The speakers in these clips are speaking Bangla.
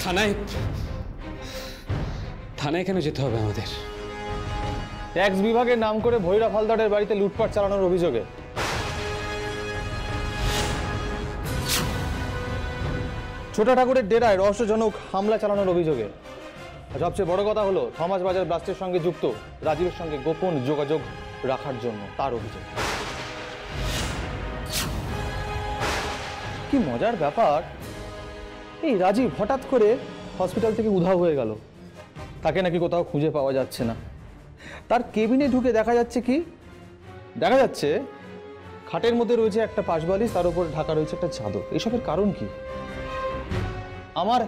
থানায় থানায় কেন যেতে হবে আমাদের? ট্যাক্স বিভাগের নাম করে ভৈরব হালদারের বাড়িতে লুটপাট চালানোর অভিযোগে ছোট ঠাকুরের ডেরায় রহস্যজনক হামলা চালানোর অভিযোগে সবচেয়ে বড় কথা হলো থমাস বাজার ব্লাস্টের সঙ্গে যুক্ত রাজীবের সঙ্গে গোপন যোগাযোগ রাখার জন্য তার অভিযোগ। কি মজার ব্যাপার, এই রাজীব হঠাৎ করে হসপিটাল থেকে উধাও হয়ে গেল। তাকে নাকি কোথাও খুঁজে পাওয়া যাচ্ছে না। তার কেবিনে ঢুকে দেখা যাচ্ছে কি, দেখা যাচ্ছে খাটের মধ্যে রয়েছে একটা পাশবালিশ, তার উপর ঢাকা রয়েছে একটা চাদর। এসবের কারণ কি? আমার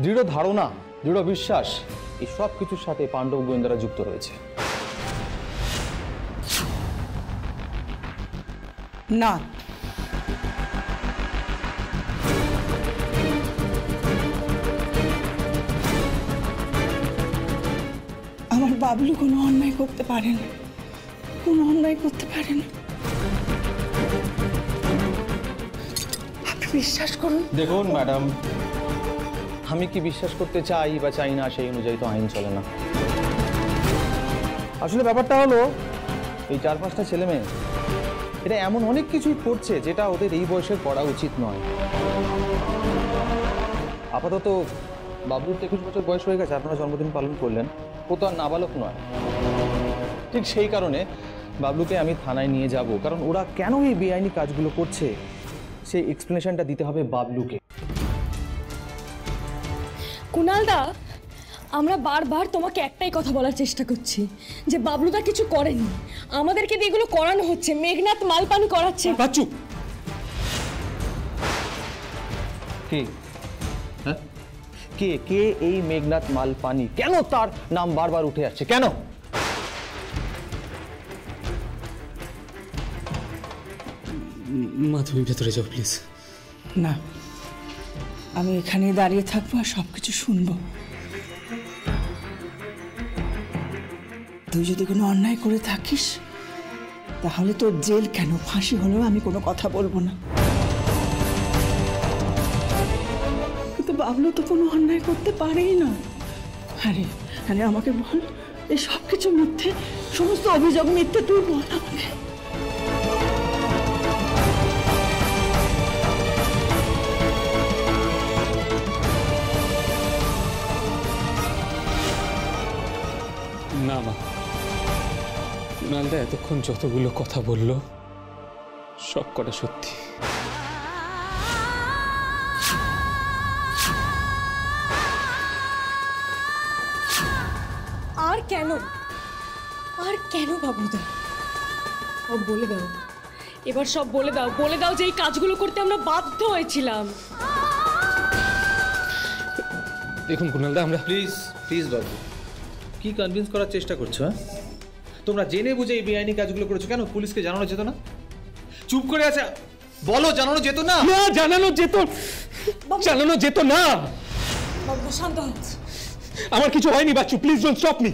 দৃঢ় ধারণা, দৃঢ় বিশ্বাস এই সব কিছুর সাথে পাণ্ডব গোয়েন্দারা যুক্ত রয়েছে। না, আমার বাবলু কোনো অন্যায় করতে পারে না, কোনো অন্যায় করতে পারে না। আপনি বিশ্বাস করুন। দেখুন ম্যাডাম, আমি কি বিশ্বাস করতে চাই বা চাই না সেই অনুযায়ী তো আইন চলে না। আসলে ব্যাপারটা হলো এই 4-5টা ছেলে মেয়ে এটা এমন অনেক কিছুই করছে যেটা ওদের এই বয়সে করা উচিত নয়। আপাতত বাবলুর 21 বছর বয়স হয়ে গেছে, আপনারা জন্মদিন পালন করলেন, ও তো আর নাবালক নয়। ঠিক সেই কারণে বাবলুকে আমি থানায় নিয়ে যাব, কারণ ওরা কেন এই বেআইনি কাজগুলো করছে সেই এক্সপ্লেনেশনটা দিতে হবে বাবলুকে। কুনালদা, আমরা বারবার তোমাকে একটাই কথা বলার চেষ্টা করছি যে বাবলুদা কিছু করেনি, আমাদেরকে দিয়ে এগুলো করানো হচ্ছে, মেঘনাথ মালপানি করাচ্ছে। বাচ্চু, কে হ্যাঁ কে কে এই মেঘনাথ মালপানি? কেন তার নাম বারবার উঠে আসছে? কেন? মা তুমি ভেতরে যাও প্লিজ। না, আমি এখানেই দাঁড়িয়ে থাকবো আর সবকিছু শুনবো। তুই যদি কোনো অন্যায় করে থাকিস তাহলে তোর জেল কেন, ফাঁসি হলেও আমি কোনো কথা বলবো না। কিন্তু বাবলু তো কোনো অন্যায় করতে পারেই না। আরে আরে আমাকে বল, এই সব কিছু মিথ্যে, সমস্ত অভিযোগ মিথ্যে, তুই বল আমাকে। না মা, কুনালদা এতক্ষণ যতগুলো কথা বলল সব কটা সত্যি। আর কেন, আর কেন বাবলুদা? সব বলে দাও, এবার সব বলে দাও, বলে দাও যে এই কাজগুলো করতে আমরা বাধ্য হয়েছিলাম। দেখুন কুনালদা, আমরা প্লিজ প্লিজ বাবু, কি কনভিন্স করার চেষ্টা করছো? তোমরা জেনে বুঝে এই বেআইনি কাজগুলো করেছো, কেন পুলিশকে জানানো যেত না? চুপ করে আছে, বলো জানানো যেত না? না, জানানো যেত, জানানো যেত না। বাবু শান্ত হও। আমার কিছু হয়নি Bachchu, please don't stop me.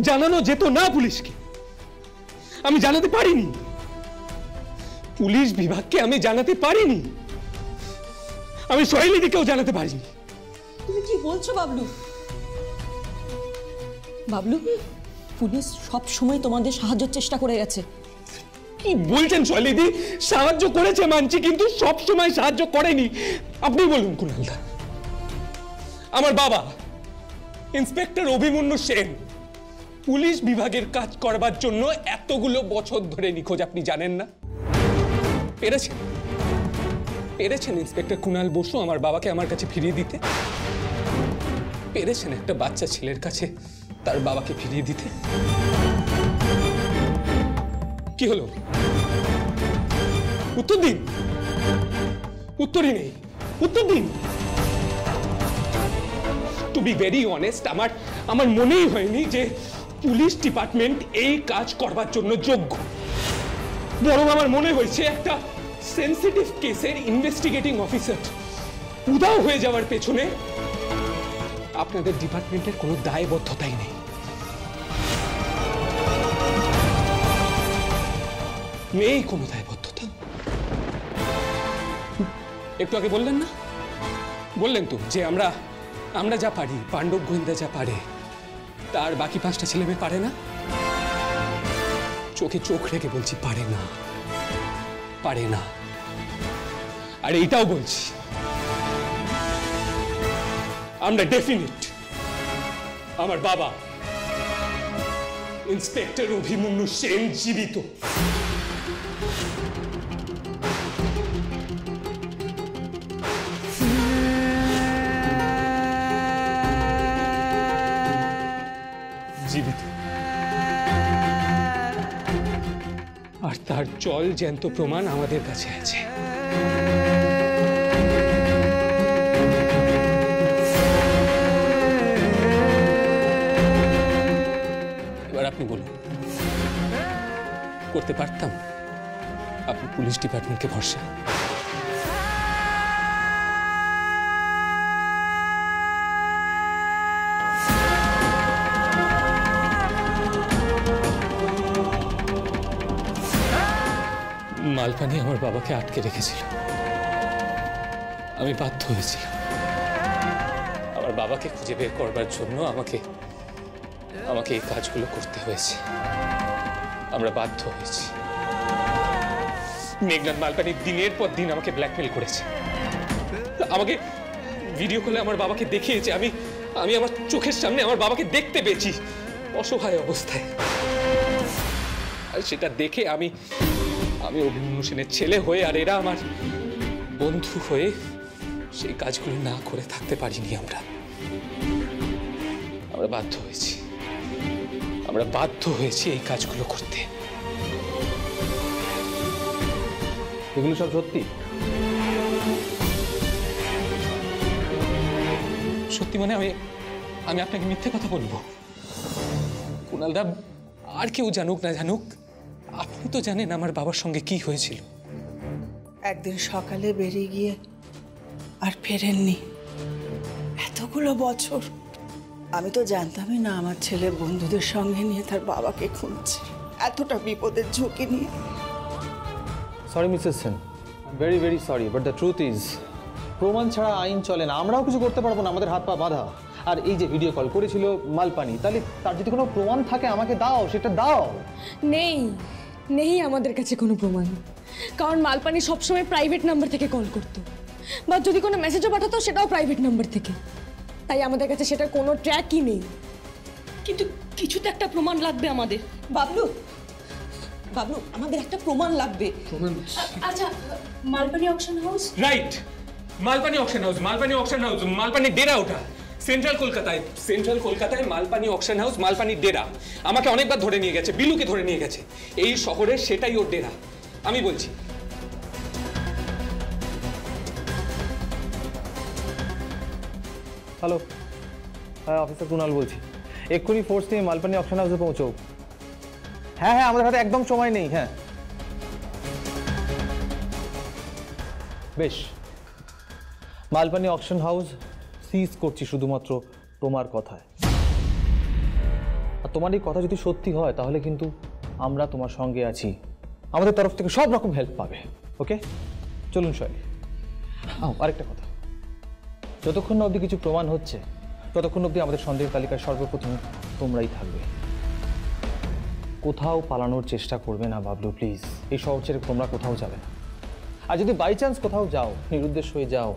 জানানো যেত না পুলিশকে, আমি জানাতে পারিনি, পুলিশ বিভাগকে আমি জানাতে পারিনি, আমি সোহেলিদিকেও জানাতে পারিনি। তুমি কি বলছো বাবলু? বাবলু, পুলিশ সব সময় তোমাদের সাহায্যের চেষ্টা করে গেছে। কি বলছেন সোহেলিদি? সাহায্য করেছে মানছি, কিন্তু সব সময় সাহায্য করেনি। আপনি বলুন কুনালদা, আমার বাবা ইন্সপেক্টর অভিমন্যু সেন পুলিশ বিভাগের কাজ করবার জন্য এতগুলো বছর ধরে নিখোঁজ, আপনি জানেন না? পেরেছেন পেরেছেন ইন্সপেক্টর কুনাল বসু আমার বাবাকে আমার কাছে ফিরিয়ে দিতে? পেরেছেন একটা বাচ্চা ছেলের কাছে তার বাবাকে ফিরিয়ে দিতে? কি হলো? উত্তর দিন, উত্তরই নেই, উত্তর দিন। টু বি ভেরি অনেস্ট, আমার মনেই হয়নি যে পুলিশ ডিপার্টমেন্ট এই কাজ করবার জন্য যোগ্য। বরং আমার মনে হয়েছে একটা সেন্সিটিভ কেসের ইনভেস্টিগেটিং অফিসার উধাও হয়ে যাওয়ার পেছনে আপনাদের ডিপার্টমেন্টের কোনো দায়বদ্ধতাই নেই। নেই কোনো দায়বদ্ধতা। একটু আগে বললেন না, বললেন তো যে আমরা আমরা যা পারি, পাণ্ডব গোয়েন্দা যা পারে, তার বাকি 5টা ছেলে মেয়ে পারে না? চোখে চোখ রেখে বলছি, পারে না, পারে না। আর এইটাও বলছি, আমরা ডেফিনিট আমার বাবা ইন্সপেক্টর অভিমন্যু সেন জীবিত। জীবিত। আর তার জল জ্যান্ত প্রমাণ আমাদের কাছে আছে। এবার আপনি বলুন, করতে পারতাম? আপনি পুলিশ ডিপার্টমেন্টকে ভরসা। মালপানি আমার বাবাকে আটকে রেখেছিল, আমি বাধ্য হয়েছিলাম। আমার বাবাকে খুঁজে বের করবার জন্য আমাকে এই কাজগুলো করতে হয়েছে। আমরা বাধ্য হয়েছি। মেঘনাথ মালপানি দিনের পর দিন আমাকে ব্ল্যাকমেল করেছে, আমাকে ভিডিও কলে আমার বাবাকে দেখিয়েছে। আমি আমার চোখের সামনে আমার বাবাকে দেখতে পেয়েছি অসহায় অবস্থায়। আর সেটা দেখে আমি অভিমন্যু সেনের ছেলে হয়ে আর এরা আমার বন্ধু হয়ে সেই কাজগুলো না করে থাকতে পারিনি। আমরা বাধ্য হয়েছি এই কাজগুলো করতে। এগুলো সব সত্যি? সত্যি মানে আমি আপনাকে মিথ্যে কথা বলবো? কুণালদা, আর কেউ জানুক না জানুক, আপনি তো জানেন আমার বাবার সঙ্গে কি হয়েছিল। একদিন সকালে বেরিয়ে গিয়ে আর ফেরেননি এতগুলো বছর। আমি তো জানতামই না আমার ছেলে বন্ধুদের সঙ্গে নিয়ে তার বাবাকে খুঁজছে, এতটা বিপদের ঝুঁকি নিয়ে। Sorry Mrs Sen, very very sorry, but the truth is প্রমাণ ছাড়া আইন চলে না। আমরাও কিছু করতে পারবো না, আমাদের হাত পা বাঁধা। আর এই যে ভিডিও কল করেছিল মালপানি, তাহলে তার যদি কোনো প্রমাণ থাকে আমাকে দাও, সেটা দাও। নেই আমাদের কাছে কোনো প্রমাণ, কারণ মালপানি সবসময় প্রাইভেট নাম্বার থেকে কল করতো, বা যদি কোনো মেসেজও পাঠাতো সেটাও প্রাইভেট নাম্বার থেকে। তাই আমাদের কাছে সেটার কোনো ট্র্যাকই নেই। কিন্তু কিছু তো একটা প্রমাণ লাগবে আমাদের। বাবলু, আমাদের একটা প্রমাণ লাগবে। আচ্ছা, Malpani auction house. Right, Malpani auction house, Malpani ডেরা। ওটা সেন্ট্রাল কলকাতায় মালপানি অকশন হাউস, মালপানি ডেরা। আমাকে অনেকবার ধরে নিয়ে গেছে, বিলুকে ধরে নিয়ে গেছে। এই শহরে সেটাই ওর ডেরা, আমি বলছি। হ্যালো, হ্যাঁ অফিসার কুণাল বলছি। এক্ষুনি ফোর্স নিয়ে মালপানি অকশন হাউসে পৌঁছো। হ্যাঁ, আমাদের হাতে একদম সময় নেই। হ্যাঁ বেশ, মালপানি অকশন হাউস সিজ করছি শুধুমাত্র তোমার কথায়। আর তোমার এই কথা যদি সত্যি হয় তাহলে কিন্তু আমরা তোমার সঙ্গে আছি, আমাদের তরফ থেকে সব রকম হেল্প পাবে। ওকে, চলুন শৈলী। আরেকটা কথা, যতক্ষণ না অবধি কিছু প্রমাণ হচ্ছে ততক্ষণ অবধি আমাদের সন্দেহের তালিকায় সর্বপ্রথম তোমরাই থাকবে। কোথাও পালানোর চেষ্টা করবে না বাবলু, প্লিজ। এই শহর ছেড়ে তোমরা কোথাও যাবে না। আর যদি বাই চান্স কোথাও যাও, নিরুদ্দেশ হয়ে যাও,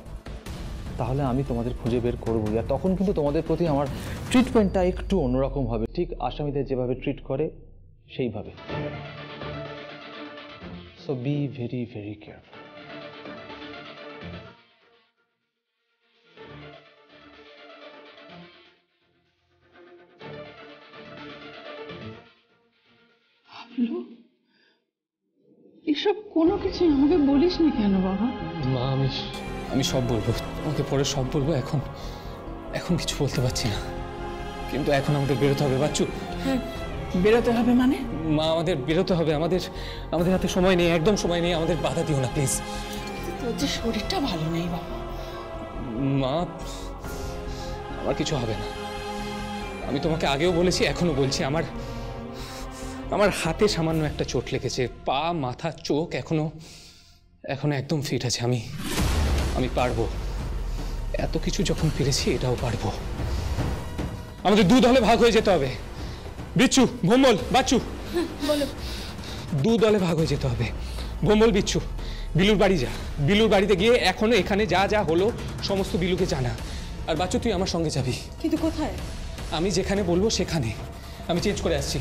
তাহলে আমি তোমাদের খুঁজে বের করবই। আর তখন কিন্তু তোমাদের প্রতি আমার ট্রিটমেন্টটা একটু অন্যরকম হবে, ঠিক আসামিদের যেভাবে ট্রিট করে সেইভাবে। So be very very careful. এসব কোনো কিছু আমাকে বলিসনি কেন বাবা? মা, আমি সব বলবো তোমাকে, পরে সব বলবো। এখন কিছু বলতে পারছি না, কিন্তু এখন আমাদের বেরোতে হবে। বাচ্চু, হ্যাঁ, বেরোতে হবে মানে? মা, আমাদের বেরোতে হবে। আমাদের হাতে সময় নেই, একদম সময় নেই। আমাদের বাধা দিও না প্লিজ। তোর যে শরীরটা ভালো নেই বাবা। মা, আমার কিছু হবে না। আমি তোমাকে আগেও বলেছি, এখনো বলছি, আমার হাতে সামান্য একটা চোট লেগেছে। পা, মাথা, চোখ এখনো একদম ফিট আছে। আমি পারবো, এত কিছু যখন পেরেছি এটাও পারবো। আমাদের 2 দলে ভাগ হয়ে যেতে হবে। বিচ্ছু, ভোমল, বাচ্চু, বলো। 2 দলে ভাগ হয়ে যেতে হবে। ভোমল, বিচ্ছু, বিলুর বাড়ি যা। বিলুর বাড়িতে গিয়ে এখনো এখানে যা যা হলো সমস্ত বিলুকে জানা। আর বাচ্চু, তুই আমার সঙ্গে যাবি। কিন্তু কোথায়? আমি যেখানে বলবো সেখানে। আমি চেঞ্জ করে আসছি।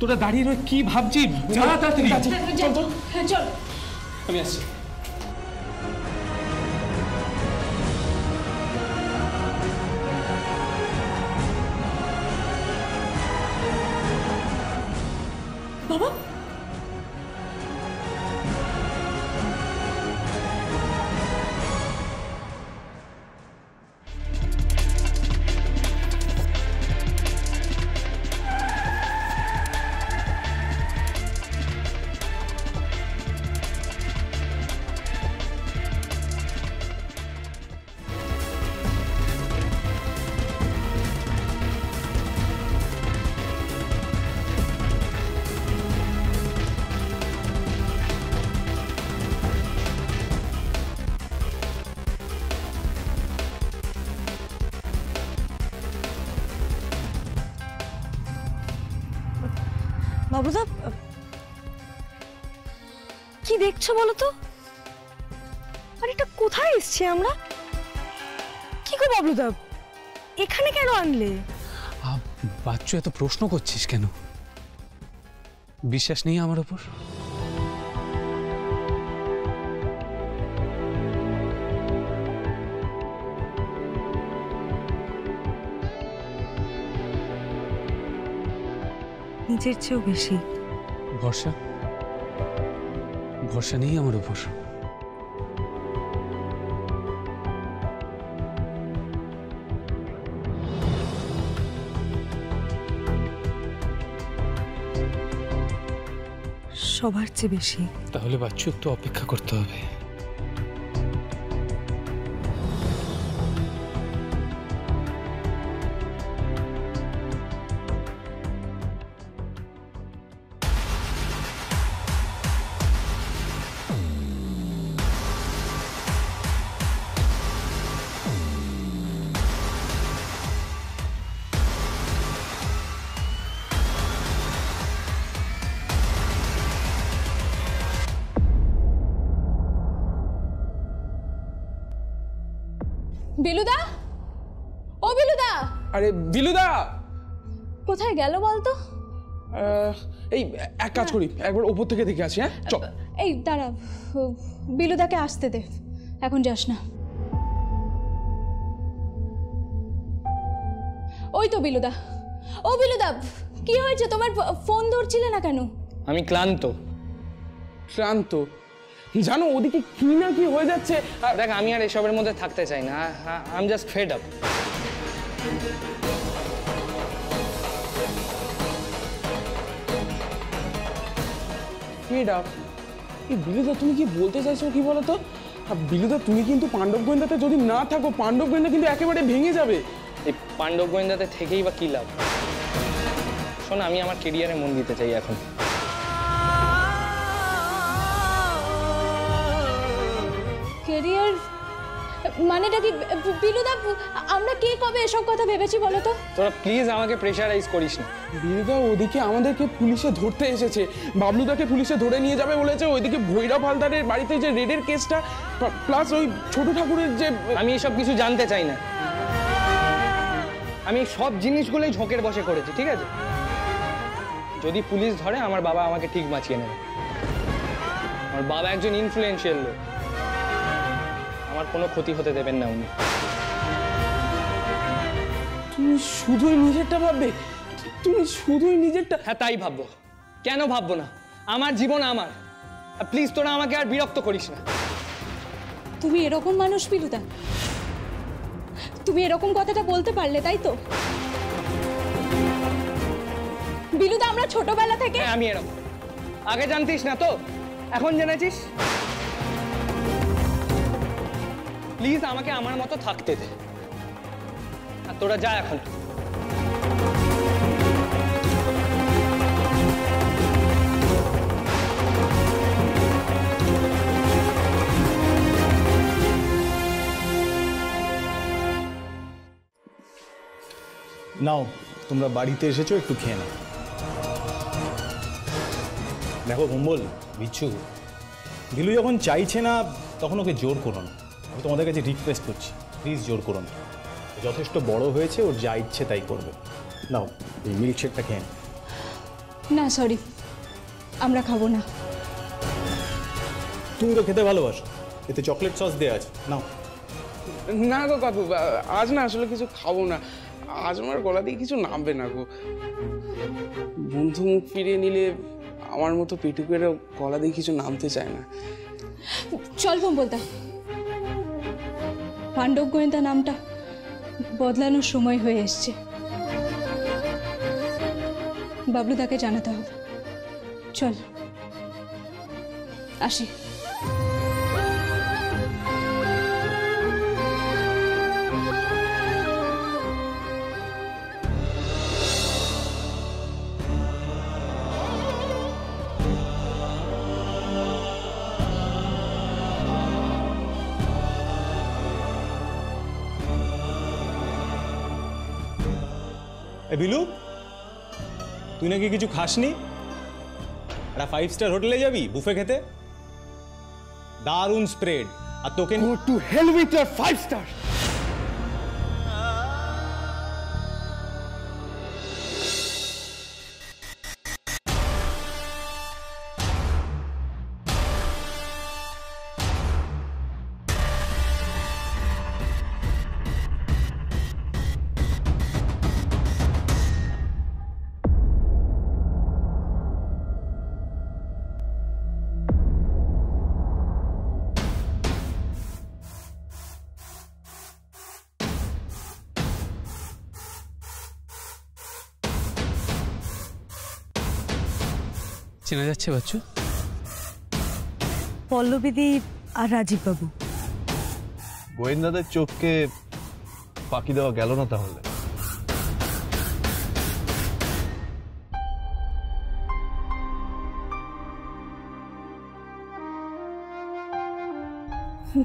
তোরা দাঁড়িয়ে রয়ে কি ভাবছিস? যা তাড়াতাড়ি। চল চল, হ্যাঁ চল। আমি আসছি। বাবা, বাবুদা, কি দেখছো বলো তো? আর এটা কোথায় এসছি আমরা? কি গো বাবলুদা, এখানে কেন আনলে? বাচ্চু, এত প্রশ্ন করছিস কেন? বিশ্বাস নেই আমার উপর? নিজের চেয়েও বেশি ভরসা? ভরসা নেই আমার উপর? সবার চেয়ে বেশি। তাহলে বাচ্চু, একটু অপেক্ষা করতে হবে। বিলুদা, ও বিলুদা! আরে বিলুদা! কোথায় গেল বলতো? এই এক কাজ করি, একবার উপর থেকে দেখে আসি। হ্যাঁ চল। এই দাঁড়া, বিলুদাকে আসতে দে, এখন যাস না। ওই তো বিলুদা। ও বিলুদা, কি হয়েছে তোমার? ফোন ধরছিলে না কেন? আমি ক্লান্ত। ক্লান্ত? জানো ওদিকে কি না কি হয়ে যাচ্ছে। দেখ, আমি আর এসবের মধ্যে থাকতে চাই না। I am just fed up. Fed up? এই বিলুদা, তুমি কি বলতে চাইছো কি বলো তো? বিলুদা, তুমি কিন্তু পাণ্ডব গোয়েন্দাতে যদি না থাকো, পাণ্ডব গোয়েন্দা কিন্তু একেবারে ভেঙে যাবে। এই পাণ্ডব গোয়েন্দাতে থেকেই বা কী লাভ? শোন, আমি আমার কেরিয়ারে মন দিতে চাই এখন। কেরিয়ার মানেটা কি বিলুদা? আমরা কে কবে এসব কথা ভেবেছি বলো তো? তোরা প্লিজ আমাকে প্রেশারাইজ করিস না। বিলুদা, ওদিকে আমাদেরকে পুলিশে ধরতে এসেছে। বাবলুদাকে পুলিশে ধরে নিয়ে যাবে বলেছে। ওইদিকে ভৈরব হালদারের বাড়িতে যে রেডের কেসটা, প্লাস ওই ছোট ঠাকুরের যে... আমি এসব কিছু জানতে চাই না। আমি সব জিনিসগুলোই ঝোঁকের বসে করেছি, ঠিক আছে? যদি পুলিশ ধরে, আমার বাবা আমাকে ঠিক বাঁচিয়ে নেবে। আমার বাবা একজন ইনফ্লুয়েন্সিয়াল লোক, আমার কোনো ক্ষতি হতে দেবেন না উনি। তুমি শুধুই নিজেরটা ভাববে? তুমি শুধুই নিজেরটা? হ্যাঁ, তাই ভাববো। কেন ভাববো না? আমার জীবন আমার। প্লিজ তোরা আমাকে আর বিরক্ত করিস না। তুমি এরকম মানুষ বিলুদা? তুমি এরকম কথাটা বলতে পারলে, তাই তো? বিলুদা, আমরা ছোটবেলা থেকে... হ্যাঁ, আমি এরকম। আগে জানতিস না তো, এখন জেনেছিস। প্লিজ আমাকে আমার মতো থাকতে দে। আর তোরা যা এখন। নাও তোমরা বাড়িতে এসেছো, একটু খেয়ে নাও। দেখো কম্বল, বিচ্ছু, বিলু যখন চাইছে না তখন ওকে জোর করো না। আমি তোমাদের কাছে রিকোয়েস্ট করছি, প্লিজ জোর করো না। যথেষ্ট বড় হয়েছে, ওর যা ইচ্ছে তাই করবে। নাও এই মিল্কশেকটা খেয়ে নাও। না সরি, আমরা খাবো না। তুমি তো খেতে ভালোবাসো, এতে চকলেট সস দেওয়া আছে, নাও। না গো কাকু, আজ না আসলে কিছু খাবো না। আজ আমার গলা দিয়ে কিছু নামবে না গো। বন্ধু মুখ ফিরিয়ে নিলে আমার মতো পেটুকেরও গলা দিয়ে কিছু নামতে চায় না। চল বলতা, পাণ্ডব গোয়েন্দা নামটা বদলানোর সময় হয়ে এসছে। বাবলুদাকে জানাতে হবে। চল আসি। বিলু, তুই নাকি কিছু খাসনি? একটা 5 স্টার হোটেলে যাবি বুফে খেতে? দারুণ স্প্রেড। আর তোকে Go to hell with your 5 star! চেনা যাচ্ছে বাচ্চু? পল্লবীদি আর রাজীব বাবু। গোয়েন্দাদের চোখকে ফাঁকি দেওয়া গেল না তাহলে?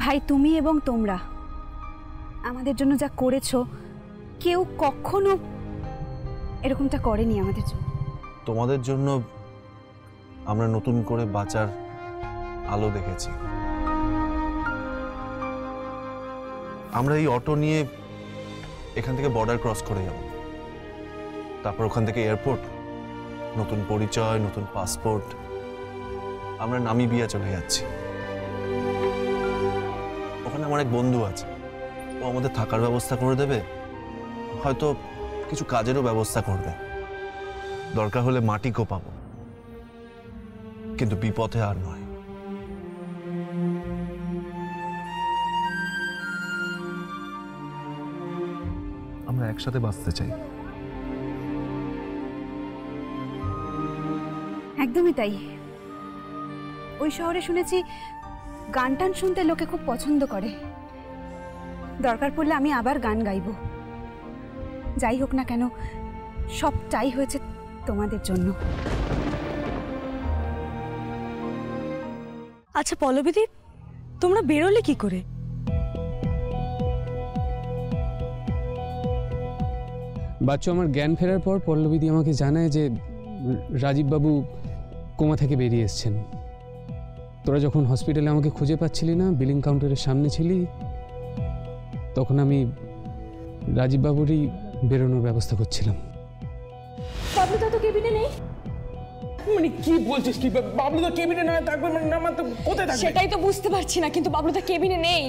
ভাই, তুমি এবং তোমরা আমাদের জন্য যা করেছো, কেউ কখনো এরকমটা করেনি আমাদের জন্য। তোমাদের জন্য আমরা নতুন করে বাঁচার আলো দেখেছি। আমরা এই অটো নিয়ে এখান থেকে বর্ডার ক্রস করে যাব, তারপর ওখান থেকে এয়ারপোর্ট, নতুন পরিচয়, নতুন পাসপোর্ট, আমরা নামিবিয়া চলে যাচ্ছি। ওখানে আমার এক বন্ধু আছে, ও আমাদের থাকার ব্যবস্থা করে দেবে, হয়তো কিছু কাজেরও ব্যবস্থা করবে। দরকার হলে মাটি কোপাবো, কিন্তু বিপথে আর নয়। আমরা একসাথে বাঁচতে চাই। একদমই তাই। ওই শহরে শুনেছি গান টান শুনতে লোকে খুব পছন্দ করে। দরকার পড়লে আমি আবার গান গাইব। যাই হোক না কেন, সবটাই হয়েছে তোমাদের জন্য। আচ্ছা পল্লবীদি, তোমরা বেরোলে কি করে? বাচ্চু, আমার জ্ঞান ফেরার পর পল্লবীদি আমাকে জানায় যে রাজীববাবু কোমা থেকে বেরিয়ে এসছেন। তোরা যখন হসপিটালে আমাকে খুঁজে পাচ্ছিলি না, বিলিং কাউন্টারের সামনে ছিলি, তখন আমি রাজীববাবুরই বেরোনোর ব্যবস্থা করছিলাম। বাবলুদা তো কেবিনে নেই। মানে কি বলছিস কি? বাবলুদা কেবিনে না থাকবে মানে না, মানে কোথায় থাকবে? সেটাই তো বুঝতে পারছি না, কিন্তু বাবলুদা কেবিনে নেই।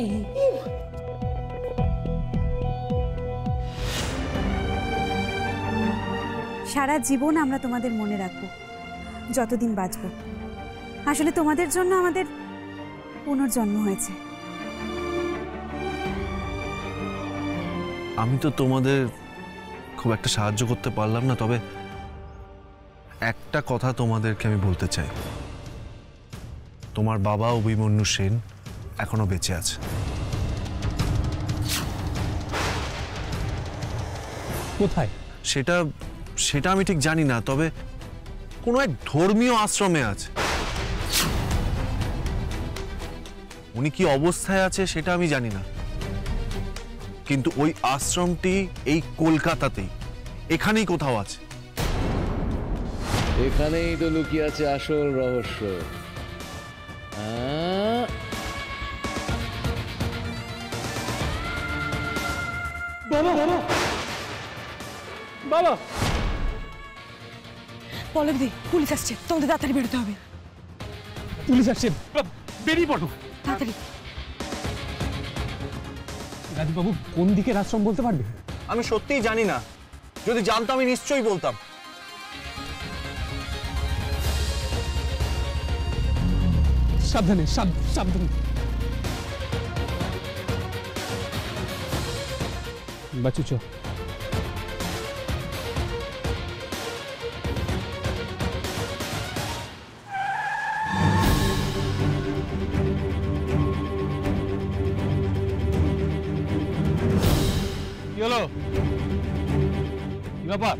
সারা জীবন আমরা তোমাদের মনে রাখবো, যতদিন বাঁচবো। আসলে তোমাদের জন্য আমাদের পুনর্জন্ম হয়েছে। আমি তো তোমাদের খুব একটা সাহায্য করতে পারলাম না, তবে একটা কথা তোমাদেরকে আমি বলতে চাই। তোমার বাবা অভিমন্যু সেন এখনো বেঁচে আছে। কোথায়? সেটা আমি ঠিক জানি না, তবে কোনো এক ধর্মীয় আশ্রমে আছে। উনি কি অবস্থায় আছে সেটা আমি জানি না, কিন্তু ওই আশ্রমটি এই কলকাতাতেই, এখানেই কোথাও আছে। এখানেই তো লুকিয়ে আছে আসল রহস্য। বাবা বাবা বাবা, পলক দি, পুলিশ আসছে, তোমাদের তাড়াতাড়ি বেরোতে হবে। পুলিশ আসছে, বেরিয়ে পড়ো তাড়াতাড়ি। রাজীববাবু কোন দিকের আশ্রম বলতে পারবে? আমি সত্যিই জানি না, যদি জানতাম আমি নিশ্চয়ই বলতাম। সাবধানে, সাবধানে। বাচ্চু চ। কি হলো? কি ব্যাপার?